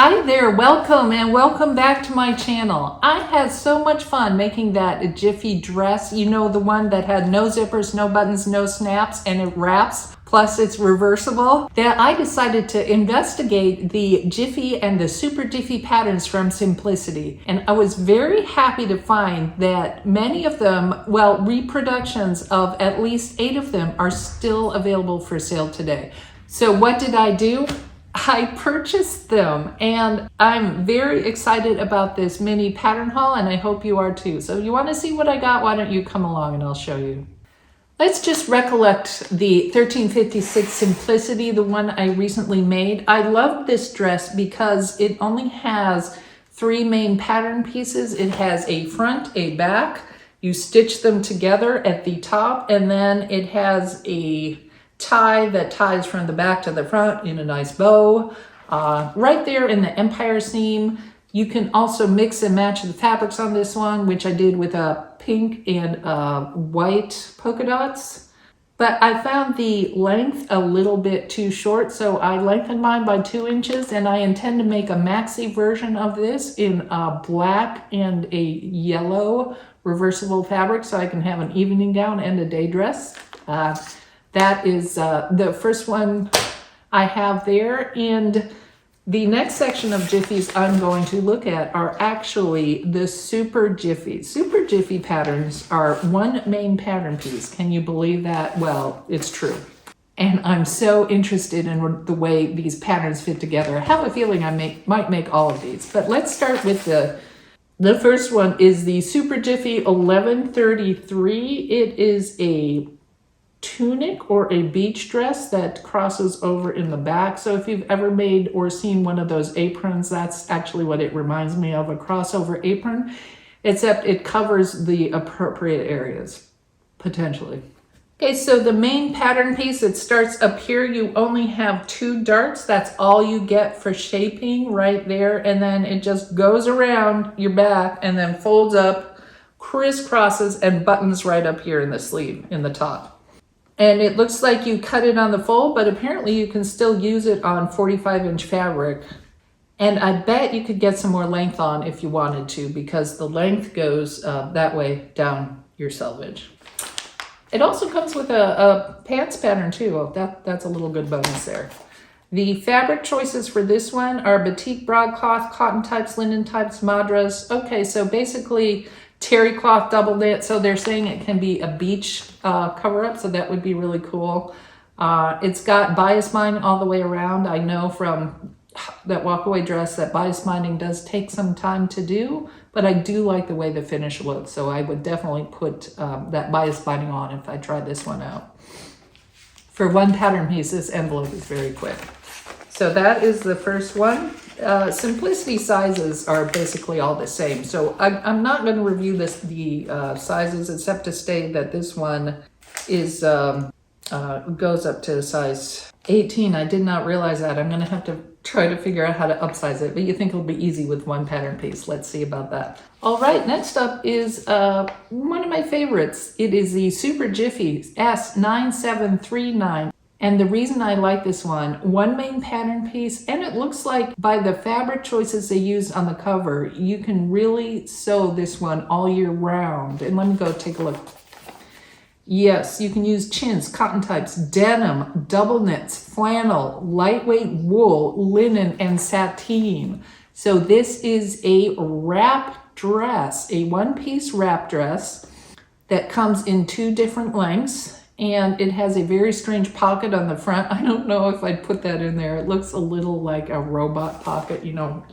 Hi there, welcome and welcome back to my channel. I had so much fun making that Jiffy dress, you know, the one that had no zippers, no buttons, no snaps, and it wraps, plus it's reversible, that I decided to investigate the Jiffy and the Super Jiffy patterns from Simplicity. And I was very happy to find that many of them, well, reproductions of at least 8 of them are still available for sale today. So what did I do? I purchased them and I'm very excited about this mini pattern haul, and I hope you are too. So you want to see what I got? Why don't you come along and I'll show you. Let's just recollect the 1356 Simplicity, the one I recently made. I love this dress because it only has 3 main pattern pieces. It has a front, a back. You stitch them together at the top, and then it has a tie that ties from the back to the front in a nice bow. Right there in the empire seam, you can also mix and match the fabrics on this one, which I did with a pink and white polka dots. But I found the length a little bit too short, so I lengthened mine by 2 inches, and I intend to make a maxi version of this in black and a yellow reversible fabric so I can have an evening gown and a day dress. That is the first one I have there. And the next section of Jiffies I'm going to look at are actually the Super Jiffy. Super Jiffy patterns are 1 main pattern piece. Can you believe that? Well, it's true. And I'm so interested in the way these patterns fit together. I have a feeling I might make all of these. But let's start with the first one is the Super Jiffy 1133. It is a tunic or a beach dress that crosses over in the back. So if you've ever made or seen one of those aprons, that's actually what it reminds me of, a crossover apron, except it covers the appropriate areas, potentially. Okay, so the main pattern piece, it starts up here. You only have 2 darts. That's all you get for shaping right there. And then it just goes around your back and then folds up, crisscrosses, and buttons right up here in the sleeve, in the top. And it looks like you cut it on the fold, but apparently you can still use it on 45-inch fabric. And I bet you could get some more length on if you wanted to, because the length goes that way down your selvage. It also comes with a pants pattern too. Oh, that's a little good bonus there. The fabric choices for this one are batik broadcloth, cotton types, linen types, madras. Okay, so basically terry cloth double knit, so they're saying it can be a beach cover-up, so that would be really cool. It's got bias binding all the way around. I know from that walkaway dress that bias binding does take some time to do, but I do like the way the finish looks, so I would definitely put that bias binding on if I tried this one out. For 1 pattern piece, this envelope is very quick. So that is the first one. Simplicity sizes are basically all the same, so I'm not going to review the sizes, except to state that this one is goes up to size 18. I did not realize that. I'm going to have to try to figure out how to upsize it, but you think it'll be easy with 1 pattern piece. Let's see about that. All right, next up is one of my favorites. It is the Super Jiffy S9739. And the reason I like this one, 1 main pattern piece, and it looks like by the fabric choices they use on the cover, you can really sew this one all year round. And let me go take a look. Yes, you can use chintz, cotton types, denim, double knits, flannel, lightweight wool, linen, and sateen. So this is a wrap dress, a 1-piece wrap dress that comes in 2 different lengths. And it has a very strange pocket on the front. I don't know if I'd put that in there. It looks a little like a robot pocket, you know,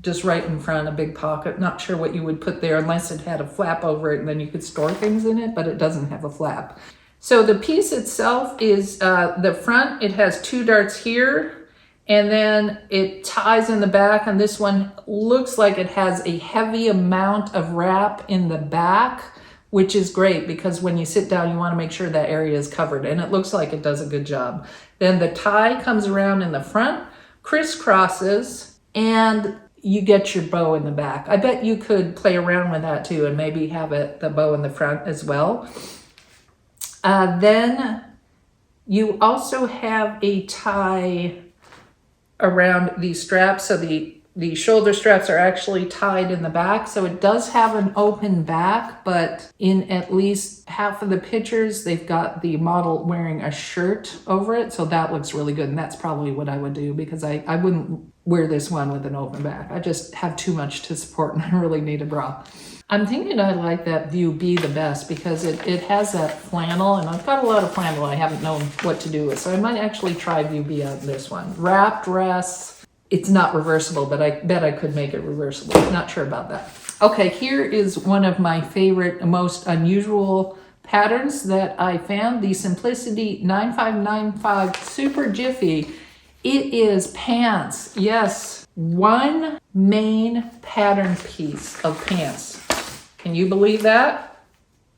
just right in front, a big pocket. Not sure what you would put there unless it had a flap over it and then you could store things in it, but it doesn't have a flap. So the piece itself is the front. It has 2 darts here, and then it ties in the back. And this one looks like it has a heavy amount of wrap in the back, which is great because when you sit down, you want to make sure that area is covered, and it looks like it does a good job. Then the tie comes around in the front, crisscrosses, and you get your bow in the back. I bet you could play around with that too and maybe have the bow in the front as well. Then you also have a tie around the strap, so the the shoulder straps are actually tied in the back, so it does have an open back, but in at least half of the pictures, they've got the model wearing a shirt over it, so that looks really good, and that's probably what I would do, because I wouldn't wear this one with an open back. I just have too much to support, and I really need a bra. I'm thinking I like that View B the best because it has that flannel, and I've got a lot of flannel I haven't known what to do with, so I might actually try View B out in this one. Wrap dress. It's not reversible, but I bet I could make it reversible. Not sure about that. Okay, here is one of my favorite, most unusual patterns that I found, the Simplicity 9595 Super Jiffy. It is pants. Yes, one main pattern piece of pants. Can you believe that?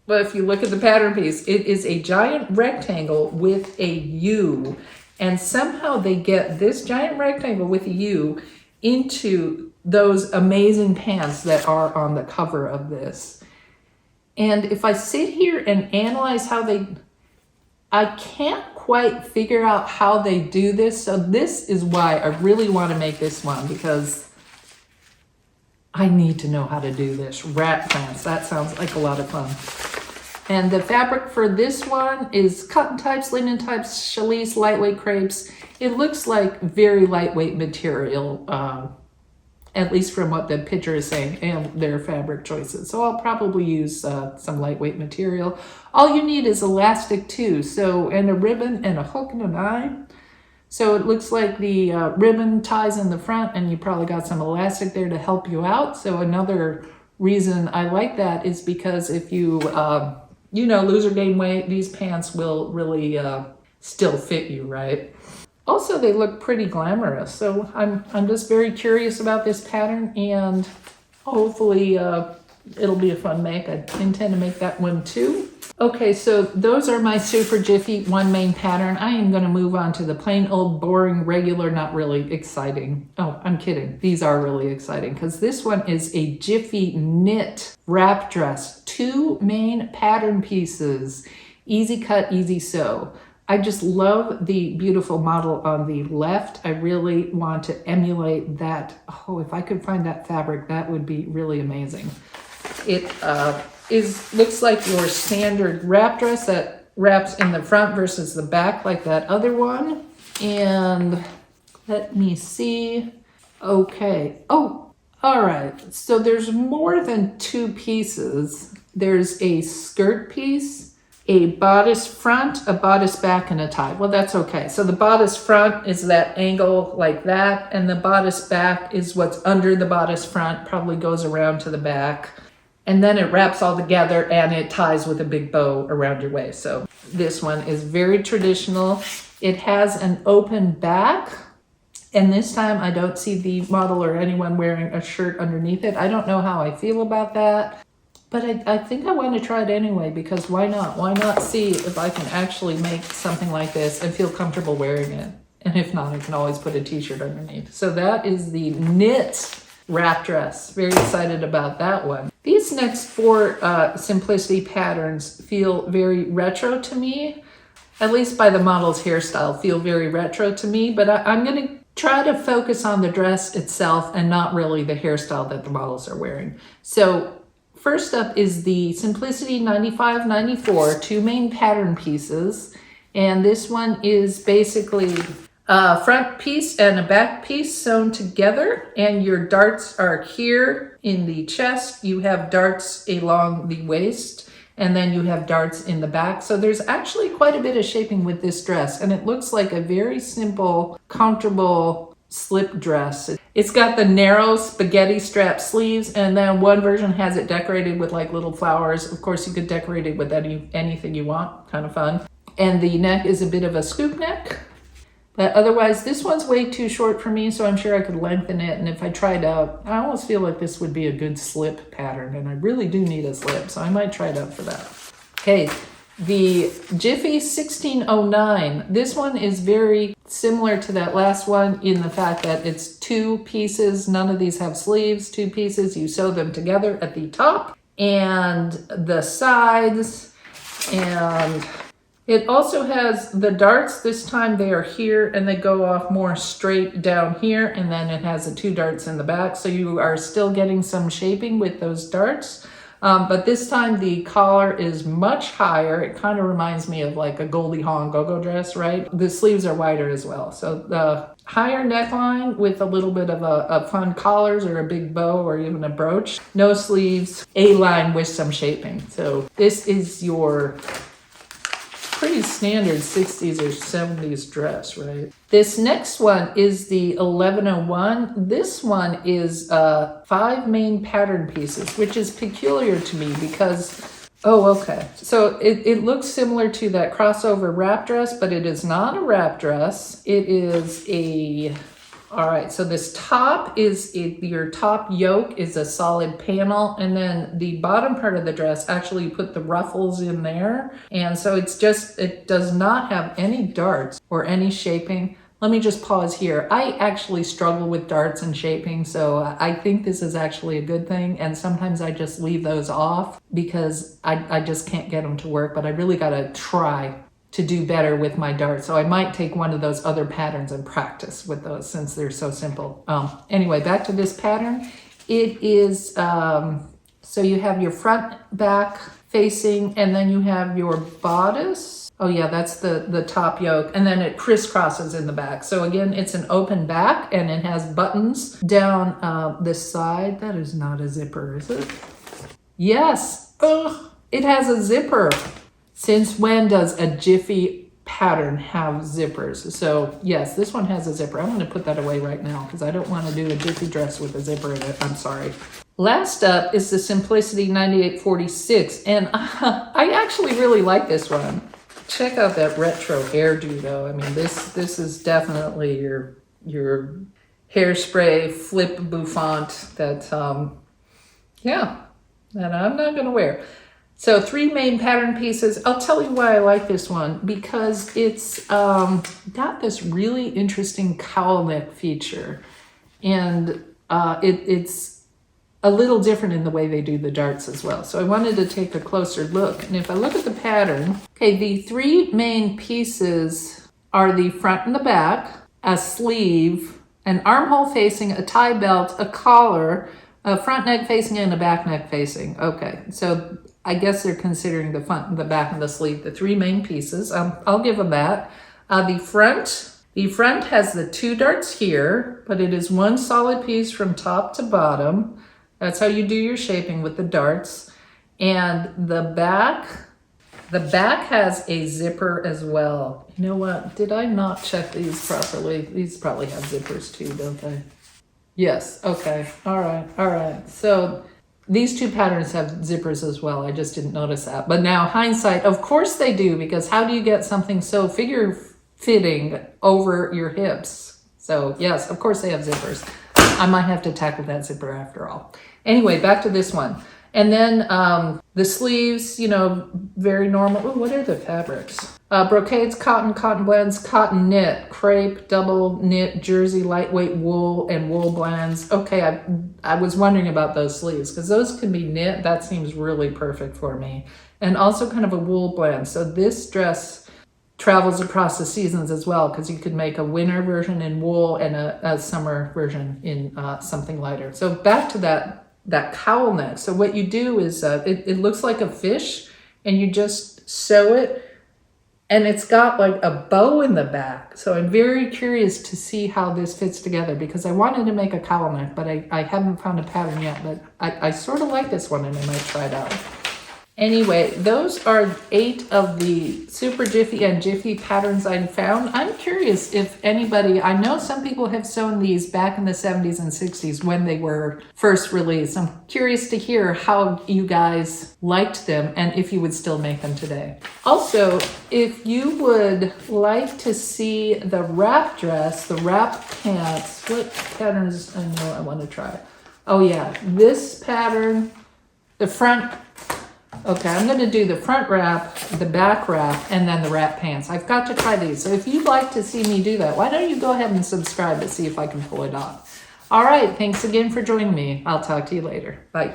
But if you look at the pattern piece, it is a giant rectangle with a U. And somehow they get this giant rectangle with a U into those amazing pants that are on the cover of this. And if I sit here and analyze how I can't quite figure out how they do this. So this is why I really want to make this one, because I need to know how to do this. Rat pants, that sounds like a lot of fun. And the fabric for this one is cotton types, linen types, challis, lightweight crepes. It looks like very lightweight material, at least from what the picture is saying and their fabric choices. So I'll probably use some lightweight material. All you need is elastic too, so, and a ribbon and a hook and an eye. So it looks like the ribbon ties in the front, and you probably got some elastic there to help you out. So another reason I like that is because if you lose or gain weight, these pants will really still fit you, right? Also, they look pretty glamorous. So I'm just very curious about this pattern, and hopefully it'll be a fun make. I intend to make that one too. Okay, so those are my Super Jiffy one main pattern. I am gonna move on to the plain old boring, regular, not really exciting. Oh, I'm kidding. These are really exciting because this one is a Jiffy knit wrap dress. Two main pattern pieces, easy cut, easy sew. I just love the beautiful model on the left. I really want to emulate that. Oh, if I could find that fabric, that would be really amazing. It looks like your standard wrap dress that wraps in the front versus the back like that other one. And let me see. Okay. Oh, all right. So there's more than two pieces. There's a skirt piece, a bodice front, a bodice back, and a tie. Well, that's okay. So the bodice front is that angle like that, and the bodice back is what's under the bodice front, probably goes around to the back. And then it wraps all together and it ties with a big bow around your waist. So this one is very traditional. It has an open back. And this time I don't see the model or anyone wearing a shirt underneath it. I don't know how I feel about that. But I think I want to try it anyway, because why not? Why not see if I can actually make something like this and feel comfortable wearing it? And if not, I can always put a t-shirt underneath. So that is the knit wrap dress. Very excited about that one. These next four Simplicity patterns feel very retro to me, at least by the model's hairstyle, feel very retro to me, but I'm going to try to focus on the dress itself and not really the hairstyle that the models are wearing. So first up is the Simplicity 9594, two main pattern pieces, and this one is basically a front piece and a back piece sewn together, and your darts are here in the chest. You have darts along the waist, and then you have darts in the back. So there's actually quite a bit of shaping with this dress, and it looks like a very simple, comfortable slip dress. It's got the narrow spaghetti strap sleeves, and then one version has it decorated with like little flowers. Of course, you could decorate it with anything you want, kind of fun. And the neck is a bit of a scoop neck. But otherwise, this one's way too short for me, so I'm sure I could lengthen it. And if I tried out, I almost feel like this would be a good slip pattern, and I really do need a slip, so I might try it out for that. Okay, the Jiffy 1609. This one is very similar to that last one in the fact that it's two pieces. None of these have sleeves, two pieces. You sew them together at the top and the sides, and It also has the darts. This time they are here and they go off more straight down here, and then it has the 2 darts in the back. So you are still getting some shaping with those darts. But this time the collar is much higher. It kind of reminds me of like a Goldie Hawn go-go dress, right? The sleeves are wider as well. So the higher neckline with a little bit of a fun collars or a big bow or even a brooch. No sleeves, A-line with some shaping. So this is your pretty standard 60s or 70s dress, right? This next one is the 1101. This one is 5 main pattern pieces, which is peculiar to me because, oh, okay. So it looks similar to that crossover wrap dress, but it is not a wrap dress. It is a, all right, so this top is, your top yoke is a solid panel, and then the bottom part of the dress, actually you put the ruffles in there. And so it's just, it does not have any darts or any shaping. Let me just pause here. I actually struggle with darts and shaping, so I think this is actually a good thing. And sometimes I just leave those off because I just can't get them to work, but I really gotta try to do better with my darts. So I might take one of those other patterns and practice with those since they're so simple. Anyway, back to this pattern. It is, so you have your front, back facing, and then you have your bodice. Oh yeah, that's the top yoke, and then it crisscrosses in the back. So again, it's an open back and it has buttons down this side. That is not a zipper, is it? Yes, ugh, it has a zipper. Since when does a Jiffy pattern have zippers? So yes, this one has a zipper. I'm gonna put that away right now because I don't wanna do a Jiffy dress with a zipper in it, I'm sorry. Last up is the Simplicity 9846, and I actually really like this one. Check out that retro hairdo though. I mean, this is definitely your hairspray flip bouffant that, yeah, that I'm not gonna wear. So 3 main pattern pieces. I'll tell you why I like this one, because it's got this really interesting cowl neck feature, and it's a little different in the way they do the darts as well. So I wanted to take a closer look. And if I look at the pattern, okay, the 3 main pieces are the front and the back, a sleeve, an armhole facing, a tie belt, a collar, a front neck facing, and a back neck facing. Okay, so I guess they're considering the front, the back, and the sleeve, the 3 main pieces. I'll give them that. The front has the 2 darts here, but it is 1 solid piece from top to bottom. That's how you do your shaping with the darts. And the back has a zipper as well. You know what? Did I not check these properly? These probably have zippers too, don't they? Yes. Okay. All right. So these 2 patterns have zippers as well. I just didn't notice that. But now hindsight, of course they do, because how do you get something so figure fitting over your hips? So yes, of course they have zippers. I might have to tackle that zipper after all. Anyway, back to this one. And then the sleeves, you know, very normal. Oh, what are the fabrics? Brocades, cotton blends, cotton knit, crepe, double knit, jersey, lightweight wool, and wool blends. Okay, I was wondering about those sleeves because those can be knit. That seems really perfect for me. And also kind of a wool blend. So this dress travels across the seasons as well, because you could make a winter version in wool and a summer version in something lighter. So back to that cowl neck. So what you do is it looks like a fish, and you just sew it, and it's got like a bow in the back. So I'm very curious to see how this fits together, because I wanted to make a cowl neck, but I haven't found a pattern yet. But I sort of like this one, and I might try it out. Anyway, those are 8 of the Super Jiffy and Jiffy patterns I found. I'm curious if anybody, I know some people have sewn these back in the 70s and 60s when they were first released. I'm curious to hear how you guys liked them and if you would still make them today. Also, if you would like to see the wrap dress, the wrap pants, what patterns I know I want to try? Oh yeah, this pattern, the front. Okay, I'm going to do the front wrap, the back wrap, and then the wrap pants. I've got to try these. So if you'd like to see me do that, why don't you go ahead and subscribe to see if I can pull it off. All right, thanks again for joining me. I'll talk to you later. Bye.